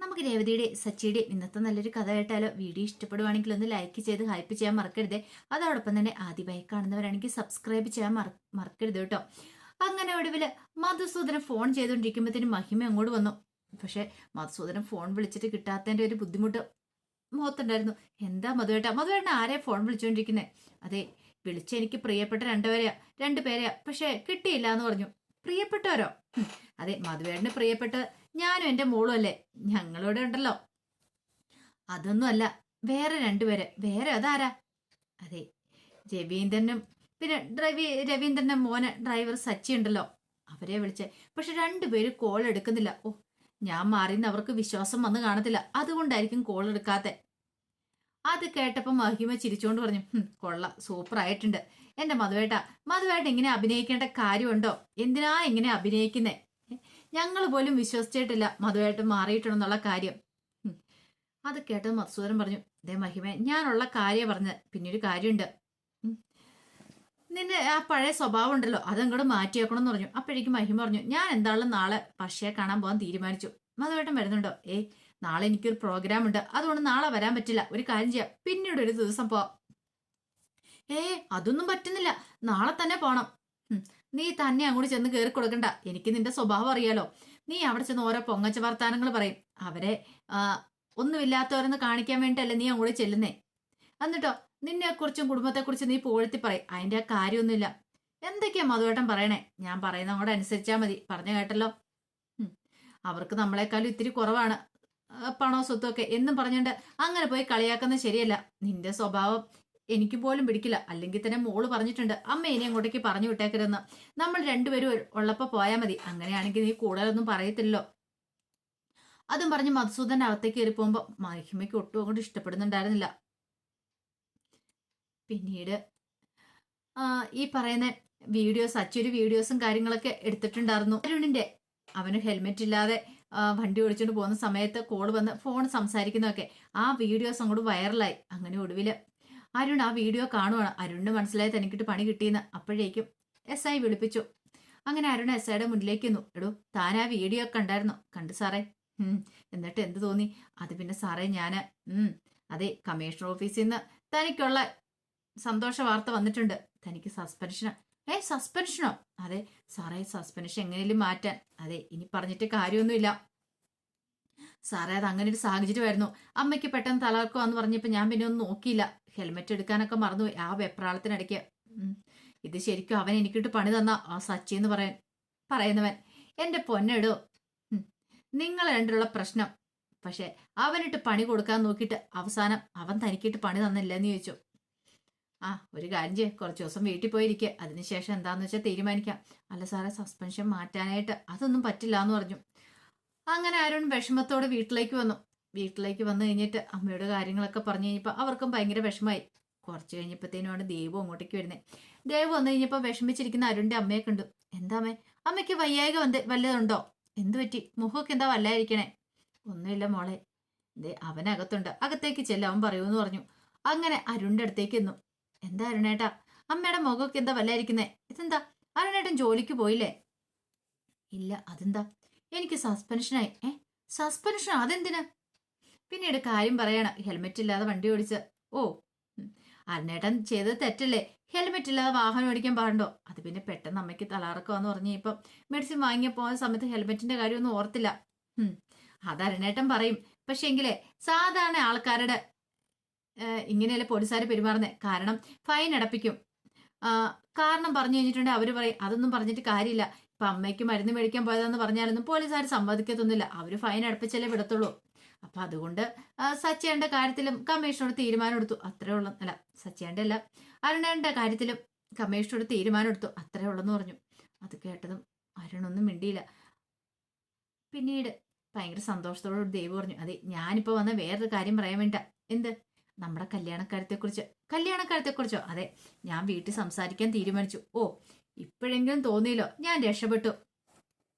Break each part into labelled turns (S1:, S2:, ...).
S1: നമുക്ക് രേവതിയുടെ സച്ചിയുടെ ഇന്നത്തെ നല്ലൊരു കഥ കേട്ടാലോ? വീഡിയോ ഇഷ്ടപ്പെടുവാണെങ്കിൽ ഒന്ന് ലൈക്ക് ചെയ്ത് ഹൈപ്പ് ചെയ്യാൻ മറക്കരുതേ. അതോടൊപ്പം തന്നെ ആദ്യമായി കാണുന്നവരാണെങ്കിൽ സബ്സ്ക്രൈബ് ചെയ്യാൻ മറക്കരുത് കേട്ടോ. അങ്ങനെ ഒടുവില് മധുസൂദനൻ ഫോൺ ചെയ്തുകൊണ്ടിരിക്കുമ്പോഴത്തേനും മഹിമ അങ്ങോട്ട് വന്നു. പക്ഷെ മധുസൂദനൻ ഫോൺ വിളിച്ചിട്ട് കിട്ടാത്തതിന്റെ ഒരു ബുദ്ധിമുട്ട് മുഖത്തുണ്ടായിരുന്നു. എന്താ മധുവേട്ട? മധുവേട്ടൻ ആരെയാ ഫോൺ വിളിച്ചുകൊണ്ടിരിക്കുന്നത്? അതെ, വിളിച്ച എനിക്ക് പ്രിയപ്പെട്ട രണ്ടുപേരെയാ, പക്ഷെ കിട്ടിയില്ല എന്ന് പറഞ്ഞു. പ്രിയപ്പെട്ടവരോ? അതെ, മധുവേട്ടന് പ്രിയപ്പെട്ട ഞാനും എന്റെ മോളും അല്ലേ, ഞങ്ങളിവിടെ ഉണ്ടല്ലോ. അതൊന്നും അല്ല, വേറെ രണ്ടുപേര്. വേറെ അതാരാ? അതെ, രവീന്ദ്രനും പിന്നെ രവീന്ദ്രന്റെ മോന് ഡ്രൈവർ സച്ചി ഉണ്ടല്ലോ, അവരെ വിളിച്ചേ. പക്ഷെ രണ്ടുപേര് കോൾ എടുക്കുന്നില്ല. ഓ, ഞാൻ മാറിന്ന് അവർക്ക് വിശ്വാസം വന്ന് കാണത്തില്ല, അതുകൊണ്ടായിരിക്കും കോൾ എടുക്കാത്തെ. അത് കേട്ടപ്പോ മഹിമ ചിരിച്ചോണ്ട് പറഞ്ഞു, കൊള്ള, സൂപ്പർ ആയിട്ടുണ്ട് എന്റെ മധുവേട്ട ഇങ്ങനെ അഭിനയിക്കേണ്ട കാര്യമുണ്ടോ? എന്തിനാ ഇങ്ങനെ അഭിനയിക്കുന്നേ? ഞങ്ങൾ പോലും വിശ്വസിച്ചിട്ടില്ല മധുവേട്ടൻ മാറിയിട്ടുണ്ടെന്നുള്ള കാര്യം. അത് കേട്ടത് മധുസൂദനൻ പറഞ്ഞു, ദേ മഹിമ, ഞാനുള്ള കാര്യം പറഞ്ഞത്. പിന്നൊരു കാര്യമുണ്ട്, നിന്റെ ആ പഴയ സ്വഭാവം ഉണ്ടല്ലോ, അതങ്ങോട്ട് മാറ്റിയേക്കണം എന്ന് പറഞ്ഞു. അപ്പോഴേക്കും മഹിമ പറഞ്ഞു, ഞാൻ എന്തായാലും നാളെ പക്ഷിയെ കാണാൻ പോകാൻ തീരുമാനിച്ചു. മധുവേട്ടൻ വരുന്നുണ്ടോ? നാളെ എനിക്കൊരു പ്രോഗ്രാം ഉണ്ട്, അതുകൊണ്ട് നാളെ വരാൻ പറ്റില്ല. ഒരു കാര്യം ചെയ്യാം, പിന്നീട് ഒരു ദിവസം പോവാം. അതൊന്നും പറ്റുന്നില്ല, നാളെ തന്നെ പോണം. നീ തന്നെ അങ്ങോട്ട് ചെന്ന് കയറി കൊടുക്കണ്ട, എനിക്ക് നിന്റെ സ്വഭാവം അറിയാലോ. നീ അവിടെ ചെന്ന് ഓരോ പൊങ്ങച്ച വർത്താനങ്ങൾ പറയും. അവരെ ഒന്നുമില്ലാത്തവരെന്ന് കാണിക്കാൻ വേണ്ടിയല്ലേ നീ അങ്ങോട്ട് ചെല്ലുന്നേ. എന്നിട്ടോ നിന്നെക്കുറിച്ചും കുടുംബത്തെക്കുറിച്ചും നീ പുകഴ്ത്തി പറയും. അതിന്റെ ആ കാര്യമൊന്നുമില്ല. എന്തൊക്കെയാ മധുവേട്ടൻ പറയണേ? ഞാൻ പറയുന്ന അങ്ങോട്ട് അനുസരിച്ചാൽ മതി. പറഞ്ഞു കേട്ടല്ലോ. അവർക്ക് നമ്മളെക്കാളും ഇത്തിരി കുറവാണ് പണോ സ്വത്തും ഒക്കെ എന്നും പറഞ്ഞുകൊണ്ട് അങ്ങനെ പോയി കളിയാക്കുന്നത് ശരിയല്ല. നിന്റെ സ്വഭാവം എനിക്ക് പോലും പിടിക്കില്ല. അല്ലെങ്കിൽ തന്നെ മോള് പറഞ്ഞിട്ടുണ്ട്, അമ്മ ഇനി അങ്ങോട്ടേക്ക് പറഞ്ഞു വിട്ടേക്കരുതെന്ന്. നമ്മൾ രണ്ടുപേരും ഉള്ളപ്പോ പോയാൽ മതി. അങ്ങനെയാണെങ്കിൽ നീ കൂടുതലൊന്നും പറയത്തില്ലല്ലോ. അതും പറഞ്ഞ് മധുസൂദൻ അകത്തേക്ക് കയറി പോകുമ്പോ മഹിമയ്ക്ക് ഒട്ടും അങ്ങോട്ട് ഇഷ്ടപ്പെടുന്നുണ്ടായിരുന്നില്ല. പിന്നീട് ഈ പറയുന്ന വീഡിയോസ്, അച്ചൊരു വീഡിയോസും കാര്യങ്ങളൊക്കെ എടുത്തിട്ടുണ്ടായിരുന്നു. അരുണിന്റെ, അവന് ഹെൽമെറ്റ് ഇല്ലാതെ വണ്ടി ഓടിച്ചുകൊണ്ട് പോകുന്ന സമയത്ത് കോൾ വന്ന് ഫോൺ സംസാരിക്കുന്നതൊക്കെ ആ വീഡിയോസ് അങ്ങോട്ട് വൈറലായി. അങ്ങനെ ഒടുവില് അരുൺ ആ വീഡിയോ കാണുവാണ്. അരുണിന് മനസ്സിലായി തനിക്കിട്ട് പണി കിട്ടിയെന്ന്. അപ്പോഴേക്കും SI വിളിപ്പിച്ചു. അങ്ങനെ അരുൺ SIയുടെ മുന്നിലേക്ക് വന്നു. എടോ, താൻ ആ വീഡിയോ കണ്ടായിരുന്നു? കണ്ടു സാറേ. എന്നിട്ട് എന്ത് തോന്നി? അത് പിന്നെ സാറേ ഞാന് അതെ, കമ്മീഷണർ ഓഫീസിൽ നിന്ന് തനിക്കുള്ള സന്തോഷ വാർത്ത വന്നിട്ടുണ്ട്. തനിക്ക് സസ്പെൻഷനോ? സസ്പെൻഷനോ? അതെ സാറേ, സസ്പെൻഷൻ എങ്ങനെയും മാറ്റാൻ. അതെ, ഇനി പറഞ്ഞിട്ട് കാര്യമൊന്നുമില്ല സാറേ, അത് അങ്ങനെ ഒരു സാഹചര്യമായിരുന്നു. അമ്മയ്ക്ക് പെട്ടെന്ന് തലകറക്കമാന്ന് പറഞ്ഞപ്പോ ഞാൻ പിന്നെ ഒന്നും നോക്കിയില്ല. ഹെൽമെറ്റ് എടുക്കാനൊക്കെ മറന്നുപോയി ആ വെപ്രാളത്തിനിടയ്ക്ക്. ഇത് ശരിക്കും അവൻ എനിക്കിട്ട് പണി തന്ന ആ സച്ചി എന്ന് പറയുന്നവൻ. എന്റെ പൊന്നെടോ, നിങ്ങൾ രണ്ടുള്ള പ്രശ്നം. പക്ഷെ അവനിട്ട് പണി കൊടുക്കാൻ നോക്കിയിട്ട് അവസാനം അവൻ തനിക്കിട്ട് പണി തന്നില്ലെന്ന് ചോദിച്ചു. ഒരു കാര്യം ചെയ്യ്, കുറച്ച് ദിവസം വീട്ടിൽ പോയിരിക്കുക, അതിനുശേഷം എന്താന്ന് വെച്ചാൽ തീരുമാനിക്കാം. അല്ല സാറേ, സസ്പെൻഷൻ മാറ്റാനായിട്ട് അതൊന്നും പറ്റില്ല എന്ന് പറഞ്ഞു. അങ്ങനെ അരുൺ വിഷമത്തോടെ വീട്ടിലേക്ക് വന്നു. വീട്ടിലേക്ക് വന്നു കഴിഞ്ഞിട്ട് അമ്മയുടെ കാര്യങ്ങളൊക്കെ പറഞ്ഞു കഴിഞ്ഞപ്പോൾ അവർക്കും ഭയങ്കര വിഷമായി. കുറച്ച് കഴിഞ്ഞപ്പോഴത്തേനുമാണ് ദേവു അങ്ങോട്ടേക്ക് വരുന്നത്. ദേവു വന്നു കഴിഞ്ഞപ്പോൾ വിഷമിച്ചിരിക്കുന്ന അരുണിന്റെ അമ്മയെ കണ്ടു. എന്താ അമ്മയ്ക്ക് വയ്യായിക വല്ലതുണ്ടോ? എന്തു പറ്റി? മുഖമൊക്കെ എന്താ വല്ലായിരിക്കണേ? ഒന്നുമില്ല മോളെ, അവനകത്തുണ്ട്, അകത്തേക്ക് ചെല്ല, അവൻ പറയൂന്ന് പറഞ്ഞു. അങ്ങനെ അരുണിന്റെ അടുത്തേക്ക് എന്നു. എന്താ അരുണേട്ടാ, അമ്മയുടെ മുഖമൊക്കെ എന്താ വല്ലായിരിക്കുന്നേ? ഇതെന്താ, അരുണേട്ടൻ ജോലിക്ക് പോയില്ലേ? ഇല്ല. അതെന്താ? എനിക്ക് സസ്പെൻഷനായി. സസ്പെൻഷൻ? അതെന്തിനാ? പിന്നീട് കാര്യം പറയണം. ഹെൽമെറ്റ് ഇല്ലാതെ വണ്ടി ഓടിച്ച്. അരുണേട്ടൻ ചെയ്തത് തെറ്റല്ലേ? ഹെൽമെറ്റ് ഇല്ലാതെ വാഹനം ഓടിക്കാൻ പാടുണ്ടോ? അത് പിന്നെ പെട്ടെന്ന് അമ്മയ്ക്ക് തലകറക്കമാന്ന് പറഞ്ഞ് ഇപ്പം മെഡിസിൻ വാങ്ങിയ പോകുന്ന സമയത്ത് ഹെൽമെറ്റിന്റെ കാര്യമൊന്നും ഓർത്തില്ല. അത് അരുണേട്ടൻ പറയും. പക്ഷെ എങ്കിലേ സാധാരണ ആൾക്കാരുടെ ഇങ്ങനെയല്ലേ പോലീസുകാർ പെരുമാറുന്നത്. കാരണം ഫൈൻ അടപ്പിക്കും. കാരണം പറഞ്ഞു കഴിഞ്ഞിട്ടുണ്ടെങ്കിൽ അവര് പറയും അതൊന്നും പറഞ്ഞിട്ട് കാര്യമില്ല. ഇപ്പൊ അമ്മയ്ക്ക് മരുന്ന് മേടിക്കാൻ പോയതെന്ന് പറഞ്ഞാലൊന്നും പോലീസുകാർ സമ്മതിക്കത്തൊന്നുമില്ല. അവര് ഫൈൻ അടപ്പിച്ചല്ലേ വിടത്തുള്ളൂ. അപ്പൊ അതുകൊണ്ട് സച്ചിയുടെ കാര്യത്തിലും കമ്മീഷണർ തീരുമാനം എടുത്തു, അത്രേ ഉള്ളൂ. അല്ല, സച്ചിയുടെ അല്ല, അരുണേന്റെ കാര്യത്തിലും കമ്മീഷണർ തീരുമാനം എടുത്തു, അത്രേ ഉള്ളെന്ന് പറഞ്ഞു. അത് കേട്ടതും അരുണൊന്നും മിണ്ടിയില്ല. പിന്നീട് ഭയങ്കര സന്തോഷത്തോട് ദേവ് പറഞ്ഞു, അതെ, ഞാനിപ്പോ വന്ന വേറൊരു കാര്യം പറയാൻ വേണ്ട. എന്ത്? നമ്മുടെ കല്യാണക്കാര്യത്തെക്കുറിച്ചോ? അതെ, ഞാൻ വീട്ടിൽ സംസാരിക്കാൻ തീരുമാനിച്ചു. ഇപ്പോഴെങ്കിലും തോന്നിയല്ലോ ഞാൻ രക്ഷപ്പെട്ടു.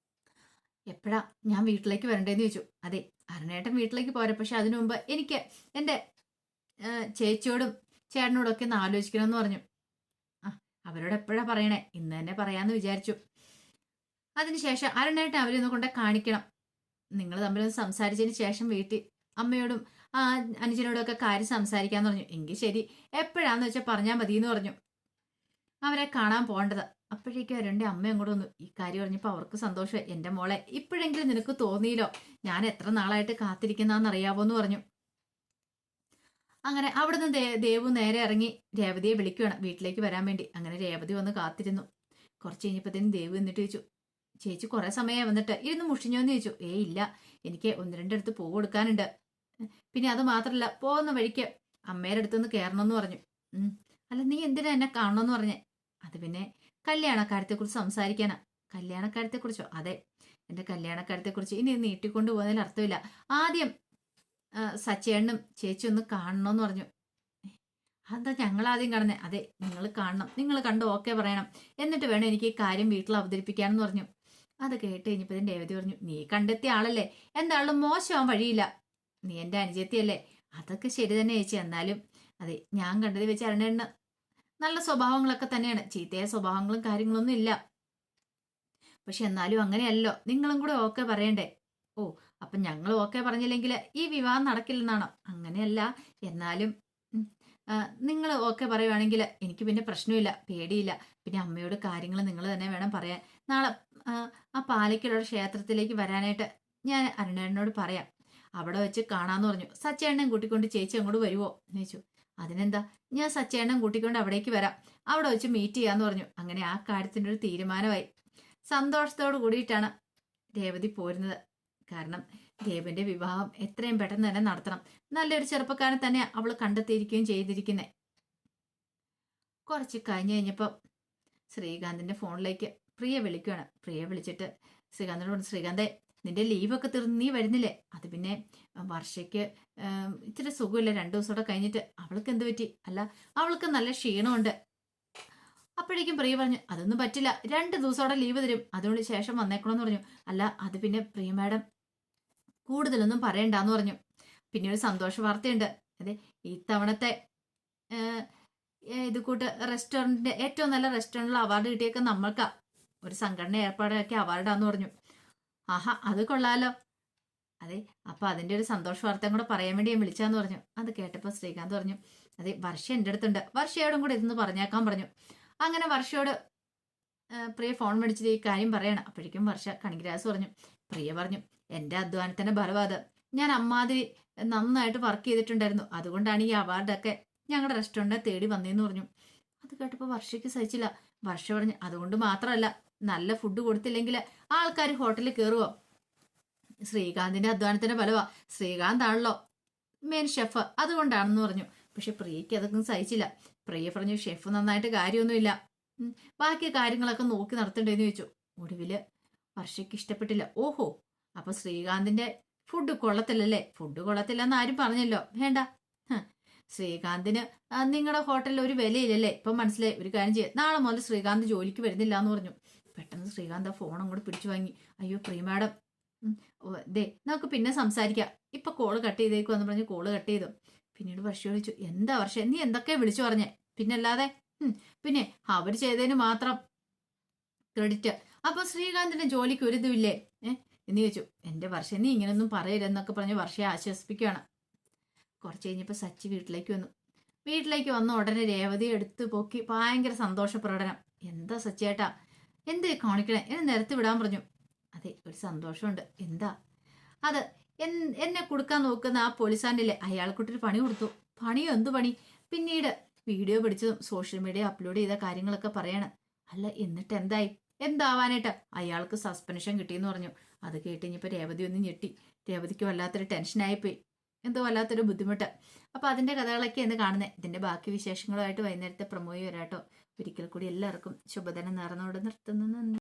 S1: എപ്പോഴാ ഞാൻ വീട്ടിലേക്ക് വരണ്ടേന്ന് ചോദിച്ചു. അതെ, അരുണേട്ടൻ വീട്ടിലേക്ക് പോരാ, പക്ഷെ അതിനു മുമ്പ് എനിക്ക് എൻ്റെ ചേച്ചിയോടും ചേട്ടനോടും ഒക്കെ ഒന്ന് ആലോചിക്കണമെന്ന് പറഞ്ഞു. അവരോട് എപ്പോഴാ പറയണേ? ഇന്ന് തന്നെ പറയാന്ന് വിചാരിച്ചു. അതിനുശേഷം അരുണേട്ടൻ അവരൊന്ന് കൊണ്ട് കാണിക്കണം. നിങ്ങൾ തമ്മിലൊന്ന് സംസാരിച്ചതിന് ശേഷം വീട്ടിൽ അമ്മയോടും അനുജനോടും ഒക്കെ കാര്യം സംസാരിക്കാന്ന് പറഞ്ഞു. എങ്കിൽ ശരി, എപ്പോഴാന്ന് വെച്ചാൽ പറഞ്ഞാൽ മതി എന്ന് പറഞ്ഞു. അവരെ കാണാൻ പോകേണ്ടത്. അപ്പോഴേക്കും അവരുടെ അമ്മ അങ്ങോട്ട് വന്നു. ഈ കാര്യം പറഞ്ഞപ്പോൾ അവർക്ക് സന്തോഷമായി. എൻ്റെ മോളെ, ഇപ്പോഴെങ്കിലും നിനക്ക് തോന്നിയില്ലോ ഞാൻ എത്ര നാളായിട്ട് കാത്തിരിക്കുന്നതെന്ന് എന്ന് പറഞ്ഞു. അങ്ങനെ അവിടുന്ന് ദേവു നേരെ ഇറങ്ങി രേവതിയെ വിളിക്കുകയാണ് വീട്ടിലേക്ക് വരാൻ വേണ്ടി. അങ്ങനെ രേവതി വന്ന് കാത്തിരുന്നു. കുറച്ച് കഴിഞ്ഞപ്പോഴത്തേനും ദേവു എന്നിട്ട് ചോദിച്ചു, ചേച്ചി കുറെ സമയമായി വന്നിട്ട് ഇരുന്ന് മുഷിഞ്ഞോന്ന് ചോദിച്ചു. ഇല്ല, എനിക്ക് ഒന്ന് രണ്ടിടത്ത് പൂ കൊടുക്കാനുണ്ട്. പിന്നെ അത് മാത്രമല്ല, പോകുന്ന വഴിക്ക് അമ്മയുടെ അടുത്തൊന്ന് കയറണമെന്ന് പറഞ്ഞു. അല്ല, നീ എന്തിനാ എന്നെ കാണണമെന്ന് പറഞ്ഞേ? അത് പിന്നെ കല്യാണക്കാര്യത്തെക്കുറിച്ച് സംസാരിക്കാനാ. കല്യാണക്കാര്യത്തെക്കുറിച്ചോ? അതെ, എൻ്റെ കല്യാണക്കാര്യത്തെക്കുറിച്ച്. ഇനി നീട്ടിക്കൊണ്ടു പോകുന്നതിൽ അർത്ഥമില്ല. ആദ്യം സച്ചേണ്ണും ചേച്ചി ഒന്ന് കാണണമെന്ന് പറഞ്ഞു. അതെന്താ ഞങ്ങൾ ആദ്യം കാണുന്നേ? അതെ, നിങ്ങൾ കാണണം. നിങ്ങൾ കണ്ട് ഓക്കെ പറയണം. എന്നിട്ട് വേണം എനിക്ക് ഈ കാര്യം വീട്ടിൽ അവതരിപ്പിക്കാനെന്ന് പറഞ്ഞു. അത് കേട്ട് കഴിഞ്ഞപ്പോൾ രേവതി പറഞ്ഞു, നീ കണ്ടെത്തിയ ആളല്ലേ, എന്തായാലും മോശമാവാൻ വഴിയില്ല. നീ എൻ്റെ അനുജത്തിയല്ലേ. അതൊക്കെ ശരി തന്നെ ചേച്ചി. എന്നാലും അതെ, ഞാൻ കണ്ടത് വെച്ച് അരുണേണ്ണ നല്ല സ്വഭാവങ്ങളൊക്കെ തന്നെയാണ്. ചീത്തയായ സ്വഭാവങ്ങളും കാര്യങ്ങളൊന്നും ഇല്ല. പക്ഷെ എന്നാലും അങ്ങനെയല്ലോ, നിങ്ങളും കൂടെ ഓക്കെ പറയണ്ടേ? ഓ, അപ്പൊ ഞങ്ങൾ ഓക്കെ പറഞ്ഞില്ലെങ്കിൽ ഈ വിവാഹം നടക്കില്ലെന്നാണോ? അങ്ങനെയല്ല, എന്നാലും നിങ്ങൾ ഓക്കെ പറയുവാണെങ്കിൽ എനിക്ക് പിന്നെ പ്രശ്നമില്ല, പേടിയില്ല. പിന്നെ അമ്മയോട് കാര്യങ്ങൾ നിങ്ങൾ തന്നെ വേണം പറയാൻ. നാളെ ആ പാലയ്ക്കലുള്ള ക്ഷേത്രത്തിലേക്ക് വരാനായിട്ട് ഞാൻ അരുണേണ്ണനോട് പറയാം. അവിടെ വെച്ച് കാണാന്ന് പറഞ്ഞു. സച്ചേണ്ണൻ കൂട്ടിക്കൊണ്ട് ചേച്ചി അങ്ങോട്ട് വരുവോ എന്ന് ചോദിച്ചു. അതിനെന്താ, ഞാൻ സച്ചേണ്ണൻ കൂട്ടിക്കൊണ്ട് അവിടേക്ക് വരാം. അവിടെ വെച്ച് മീറ്റ് ചെയ്യാന്ന് പറഞ്ഞു. അങ്ങനെ ആ കാര്യത്തിൻ്റെ ഒരു തീരുമാനമായി. സന്തോഷത്തോട് കൂടിയിട്ടാണ് രേവതി പോരുന്നത്. കാരണം ദേവന്റെ വിവാഹം എത്രയും പെട്ടെന്ന് തന്നെ നടത്തണം. നല്ലൊരു ചെറുപ്പക്കാരൻ തന്നെ അവൾ കണ്ടെത്തിയിരിക്കുകയും ചെയ്തിരിക്കുന്നേ. കുറച്ച് കഴിഞ്ഞപ്പോൾ ശ്രീകാന്തിന്റെ ഫോണിലേക്ക് പ്രിയ വിളിക്കുകയാണ്. പ്രിയ വിളിച്ചിട്ട് ശ്രീകാന്തിനോട് പറഞ്ഞു, ശ്രീകാന്തേ, നിന്റെ ലീവൊക്കെ തീർന്ന് നീ വരുന്നില്ലേ? അത് പിന്നെ വർഷയ്ക്ക് ഇത്തിരി സുഖമില്ല, 2 ദിവസമോടെ കഴിഞ്ഞിട്ട്. അവൾക്ക് എന്ത് പറ്റി? അല്ല, അവൾക്ക് നല്ല ക്ഷീണമുണ്ട്. അപ്പോഴേക്കും പ്രിയ പറഞ്ഞു, അതൊന്നും പറ്റില്ല, 2 ദിവസമോടെ ലീവ് തരും, അതുകൊണ്ട് ശേഷം വന്നേക്കണമെന്ന് പറഞ്ഞു. അല്ല, അത് പിന്നെ പ്രിയ മാഡം കൂടുതലൊന്നും പറയണ്ടെന്ന് പറഞ്ഞു. പിന്നെ ഒരു സന്തോഷ വാർത്തയുണ്ട്. അതെ, ഈ തവണത്തെ ഇത് കൂട്ട് റെസ്റ്റോറൻറ്റിന്റെ ഏറ്റവും നല്ല റെസ്റ്റോറൻറ്റിലുള്ള അവാർഡ് കിട്ടിയൊക്കെ നമ്മൾക്കാ. ഒരു സംഘടന ഏർപ്പാടാക്കിയ അവാർഡാന്ന് പറഞ്ഞു. ആഹാ, അത് കൊള്ളാലോ. അതെ, അപ്പൊ അതിന്റെ ഒരു സന്തോഷ വാർത്തയും കൂടെ പറയാൻ വേണ്ടി ഞാൻ വിളിച്ചാന്ന് പറഞ്ഞു. അത് കേട്ടപ്പോൾ ശ്രീകാന്ത് പറഞ്ഞു, അതെ, വർഷ എൻ്റെ അടുത്തുണ്ട്, വർഷയോടും കൂടെ ഇതൊന്ന് പറഞ്ഞേക്കാൻ പറഞ്ഞു. അങ്ങനെ വർഷയോട് പ്രിയ ഫോൺ മേടിച്ചിട്ട് ഈ കാര്യം പറയണം. അപ്പോഴേക്കും വർഷ കണിഗ്രാസ് പറഞ്ഞു. പ്രിയ പറഞ്ഞു, എൻ്റെ അധ്വാനത്തിന്റെ ഫലവാത്, ഞാൻ അമ്മാതിരി നന്നായിട്ട് വർക്ക് ചെയ്തിട്ടുണ്ടായിരുന്നു, അതുകൊണ്ടാണ് ഈ അവാർഡൊക്കെ ഞങ്ങളുടെ റെസ്റ്റോറൻറ്റിനെ തേടി വന്നേന്ന് പറഞ്ഞു. അത് കേട്ടപ്പോൾ വർഷയ്ക്ക് സഹിച്ചില്ല. വർഷ പറഞ്ഞു, അതുകൊണ്ട് മാത്രമല്ല, നല്ല ഫുഡ് കൊടുത്തില്ലെങ്കിൽ ആൾക്കാർ ഹോട്ടലിൽ കയറുവോ? ശ്രീകാന്തിന്റെ അധ്വാനത്തിന്റെ ഫലവാ, ശ്രീകാന്താണല്ലോ മെയിൻ ഷെഫ്, അതുകൊണ്ടാണെന്ന് പറഞ്ഞു. പക്ഷെ പ്രിയയ്ക്ക് അതൊന്നും സഹിച്ചില്ല. പ്രിയ പറഞ്ഞു, ഷെഫ് നന്നായിട്ട് കാര്യമൊന്നുമില്ല, ബാക്കി കാര്യങ്ങളൊക്കെ നോക്കി നടത്തണ്ടേന്ന് ചോദിച്ചു. ഒടുവില് വർഷയ്ക്ക് ഇഷ്ടപ്പെട്ടില്ല. ഓഹോ, അപ്പൊ ശ്രീകാന്തിന്റെ ഫുഡ് കൊള്ളത്തില്ലല്ലേ? ഫുഡ് കൊള്ളത്തില്ലെന്ന് ആരും പറഞ്ഞല്ലോ, വേണ്ട. ശ്രീകാന്തിന് നിങ്ങളുടെ ഹോട്ടലിൽ ഒരു വിലയില്ലല്ലേ? ഇപ്പം മനസ്സിലായി. ഒരു കാര്യം ചെയ്യാം, നാളെ മുതൽ ശ്രീകാന്ത് ജോലിക്ക് വരുന്നില്ല എന്ന് പറഞ്ഞു. പെട്ടെന്ന് ശ്രീകാന്ത് ആ ഫോൺ അങ്ങോട്ട് പിടിച്ചു വാങ്ങി. അയ്യോ പ്രിയ മാഡം, ദേ നമുക്ക് പിന്നെ സംസാരിക്കാം, ഇപ്പൊ കോള് കട്ട് ചെയ്തേക്കുമെന്ന് പറഞ്ഞ് കോള് കട്ട് ചെയ്തു. പിന്നീട് വർഷ വിളിച്ചു, എന്താ വർഷ, നീ എന്തൊക്കെ വിളിച്ചു പറഞ്ഞേ? പിന്നല്ലാതെ പിന്നെ അവർ ചെയ്തതിന് മാത്രം ക്രെഡിറ്റ്. അപ്പൊ ശ്രീകാന്തിന്റെ ജോലിക്ക് ഒരു ഇതുമില്ലേ എന്ന് ചോദിച്ചു. എന്റെ വർഷ, നീ ഇങ്ങനൊന്നും പറയരുതെന്നൊക്കെ പറഞ്ഞ് വർഷയെ ആശ്വസിപ്പിക്കുകയാണ്. കുറച്ച് കഴിഞ്ഞപ്പോൾ സച്ചി വീട്ടിലേക്ക് വന്നു. വീട്ടിലേക്ക് വന്ന ഉടനെ രേവതി എടുത്ത് പൊക്കി ഭയങ്കര സന്തോഷ പ്രകടനം. എന്താ സച്ചിയേട്ടാ, എന്ത് കാണിക്കണേ? എന്നെ നിരത്തി വിടാൻ പറഞ്ഞു. അതെ, ഒരു സന്തോഷമുണ്ട്. എന്താ അത്? എന്നെ കൊടുക്കാൻ നോക്കുന്ന ആ പോലീസാണ്ടില്ലേ, അയാൾക്കൊട്ടൊരു പണി കൊടുത്തു. പണിയോ? എന്ത് പണി? പിന്നീട് വീഡിയോ പിടിച്ചതും സോഷ്യൽ മീഡിയ അപ്ലോഡ് ചെയ്ത കാര്യങ്ങളൊക്കെ പറയാണ്. അല്ല, എന്നിട്ട് എന്തായി? എന്താവാനായിട്ട്? അയാൾക്ക് സസ്പെൻഷൻ കിട്ടിയെന്ന് പറഞ്ഞു. അത് കേട്ടുകഴിഞ്ഞപ്പോൾ രേവതി ഒന്ന് ഞെട്ടി. രേവതിക്ക് വല്ലാത്തൊരു ടെൻഷനായിപ്പോയി, എന്തോ വല്ലാത്തൊരു ബുദ്ധിമുട്ട്. അപ്പൊ അതിന്റെ കഥകളൊക്കെ എന്ന് കാണുന്നത്. ഇതിന്റെ ബാക്കി വിശേഷങ്ങളുമായിട്ട് വൈകുന്നേരത്തെ പ്രമോയി വരാട്ടോ. ഒരിക്കൽ കൂടി എല്ലാവർക്കും ശുഭദിനം നേർന്നുകൊണ്ട് നിർത്തുന്നു.